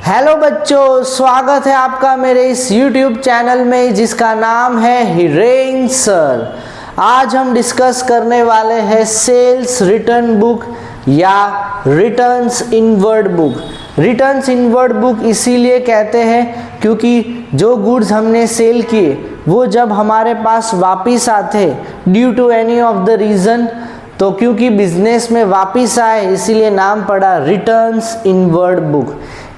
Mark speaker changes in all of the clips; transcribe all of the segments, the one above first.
Speaker 1: Hello बच्चों, स्वागत है आपका मेरे इस YouTube चैनल में जिसका नाम है हिरेन सर। आज हम डिस्कस करने वाले हैं सेल्स रिटर्न बुक या returns inward book. Returns inward book इसीलिए कहते हैं क्योंकि जो गुड्स हमने सेल किए वो जब हमारे पास वापस आते due to any of the reason, तो क्योंकि बिजनेस में वापस आए इसीलिए नाम पड़ा रिटर्न्स इनवर्ड बुक।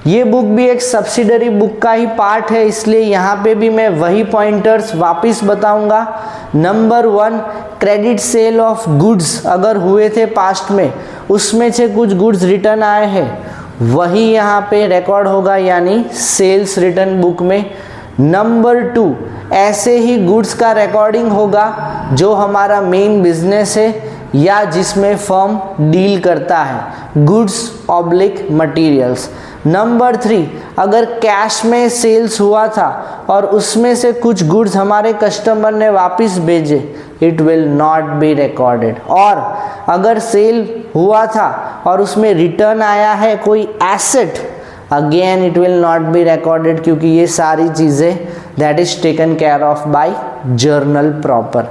Speaker 1: ये बुक भी एक सब्सिडरी बुक का ही पार्ट है, इसलिए यहाँ पे भी मैं वही पॉइंटर्स वापस बताऊंगा। Number 1, credit sale of goods अगर हुए थे पास्ट में, उसमें से कुछ गुड्स रिटर्न आए हैं, वही यहाँ पे रिकॉर्ड होगा यानी सेल्स रिटर्न बुक में। नंबर 2, ऐसे ही गुड्स का रिकॉर्डिंग होगा जो हमारा मेन बिजनेस है या जिसमें फर्म डील करता है, गुड्स ऑब्लिक मटेरियल्स। नंबर 3, अगर कैश में सेल्स हुआ था और उसमें से कुछ गुड्स हमारे कस्टमर ने वापस भेजे, it will not be recorded. और अगर सेल हुआ था और उसमें रिटर्न आया है कोई asset, again it will not be recorded क्योंकि ये सारी चीज़ें that is taken care of by journal proper.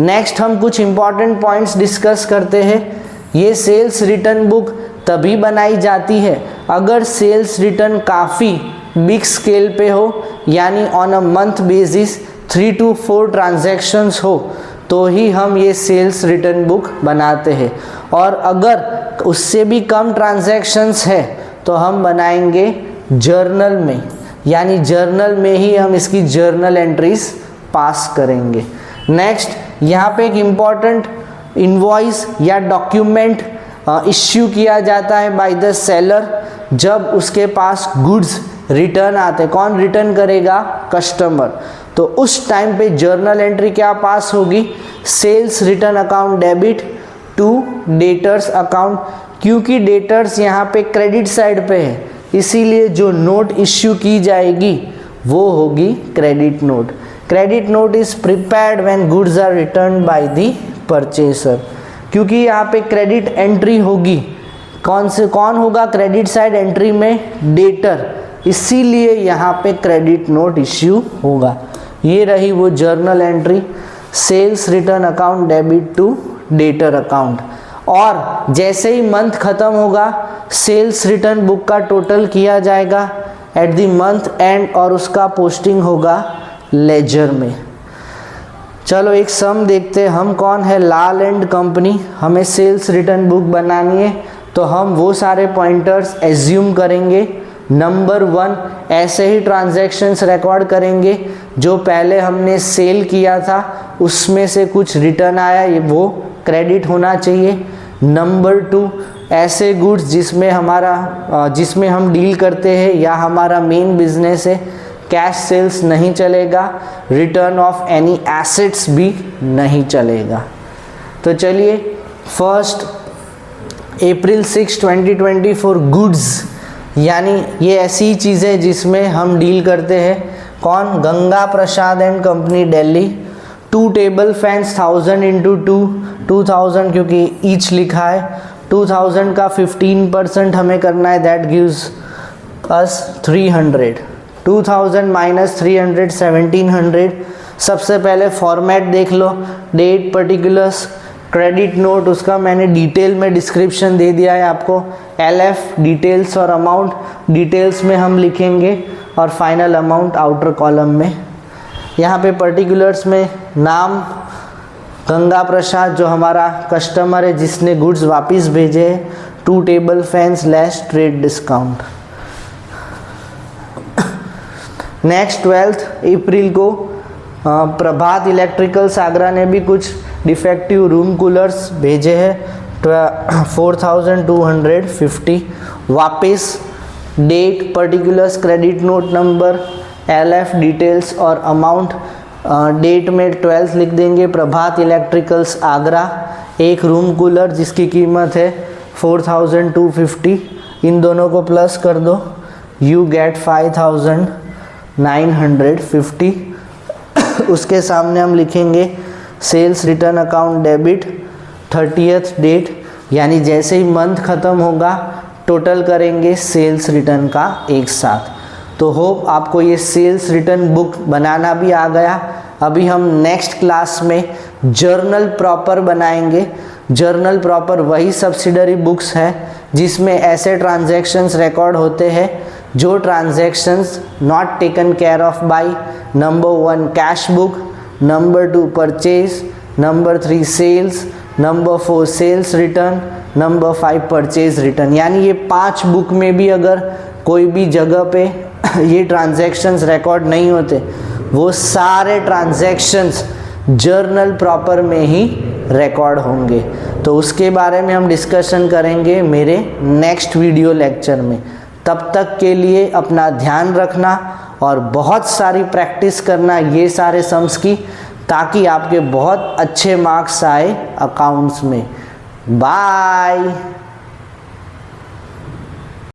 Speaker 1: Next हम कुछ इंपॉर्टेंट पॉइंट्स डिस्कस करते हैं। ये सेल्स रिटर्न बुक तभी बनाई जाती है अगर सेल्स रिटर्न काफ़ी बिग स्केल पे हो, यानी on a month basis 3 to 4 transactions हो, तो ही हम ये सेल्स रिटर्न बुक बनाते हैं। और अगर उससे भी कम ट्रांजैक्शंस है तो हम बनाएंगे जर्नल में, यानी जर्नल में ही हम इसकी जर्नल एंट्रीज पास करेंगे। नेक्स्ट, यहाँ पे एक इम्पॉर्टेंट इनवॉइस या डॉक्यूमेंट इश्यू किया जाता है बाय द सेलर जब उसके पास गुड्स रिटर्न आते। कौन रिटर्न करेगा? कस्टमर। तो उस टाइम पे जर्नल एंट्री क्या पास होगी? Sales return account debit to debtors account. क्योंकि डेटर्स यहाँ पे क्रेडिट साइड पे है, इसीलिए जो नोट इश्यू की जाएगी वो होगी credit note. Credit note is prepared when goods are return by the purchaser. क्योंकि यहाँ पे क्रेडिट एंट्री होगी, कौन होगा क्रेडिट साइड एंट्री में? डेटर, इसीलिए यहाँ पे क्रेडिट नोट इश्यू होगा। ये रही वो journal entry, sales return account debit to debtor account. और जैसे ही मंथ खत्म होगा सेल्स रिटर्न बुक का टोटल किया जाएगा एट द मंथ एंड और उसका पोस्टिंग होगा लेजर में। चलो एक सम देखते हैं। हम कौन है? लाल एंड कंपनी। हमें सेल्स रिटर्न बुक बनानी है तो हम वो सारे पॉइंटर्स एज्यूम करेंगे। नंबर 1, ऐसे ही ट्रांजैक्शंस रिकॉर्ड करेंगे जो पहले हमने सेल किया था उसमें से कुछ रिटर्न आया, ये वो क्रेडिट होना चाहिए। नंबर 2, ऐसे गुड्स जिसमें हम डील करते हैं या हमारा मेन बिजनेस है, कैश सेल्स नहीं चलेगा, रिटर्न ऑफ एनी एसेट्स भी नहीं चलेगा। तो चलिए, 1 अप्रैल 6, 2024 गुड्स, यानी ये ऐसी चीज़ें जिसमें हम डील करते हैं। कौन? Ganga Prasad and company Delhi. 2 table fans 1000 into 2, 2000 क्योंकि ईच लिखा है। 2000 का 15% हमें करना है, दैट गिव्स अस 300। 2000 माइनस 300, 1700। सबसे पहले फॉर्मेट देख लो, डेट, पर्टिकुलर्स, क्रेडिट नोट, उसका मैंने डिटेल में डिस्क्रिप्शन दे दिया है आपको। LF डिटेल्स और अमाउंट, डिटेल्स में हम लिखेंगे और फाइनल अमाउंट आउटर कॉलम में। यहाँ पे पर्टिकुलर्स में नाम गंगा प्रसाद जो हमारा कस्टमर है जिसने गुड्स वापस भेजे, 2 table fans less trade discount. Next 12 अप्रैल को प्रभात इलेक्ट्रिकल्स आगरा ने भी कुछ डिफेक्टिव रूम कूलर्स भेजे हैं 4250 वापस। Date, particulars, credit note number, LF details और अमाउंट। डेट में 12 लिख देंगे। प्रभात इलेक्ट्रिकल्स आगरा, एक रूम कूलर जिसकी कीमत है 4250, इन दोनों को प्लस कर दो, यू गेट 5950। उसके सामने हम लिखेंगे sales return account debit 30th date, यानी जैसे ही मंथ ख़त्म होगा टोटल करेंगे सेल्स रिटर्न का एक साथ। तो होप आपको ये सेल्स रिटर्न बुक बनाना भी आ गया। अभी हम नेक्स्ट क्लास में जर्नल प्रॉपर बनाएंगे। जर्नल प्रॉपर वही सब्सिडरी बुक्स है जिसमें ऐसे ट्रांजैक्शंस रिकॉर्ड होते हैं जो transactions not taken care of by number 1 cash book, number 2 purchase, number 3 sales, number 4 sales return, number 5 purchase return. यानी ये 5 बुक में भी अगर कोई भी जगह पे ये ट्रांजैक्शंस रिकॉर्ड नहीं होते, वो सारे ट्रांजैक्शंस जर्नल प्रॉपर में ही रिकॉर्ड होंगे। तो उसके बारे में हम डिस्कशन करेंगे मेरे नेक्स्ट वीडियो लेक्चर में। तब तक के लिए अपना ध्यान रखना और बहुत सारी प्रैक्टिस करना ये सारे सम्स की, ताकि आपके बहुत अच्छे मार्क्स आए अकाउंट्स में। बाय।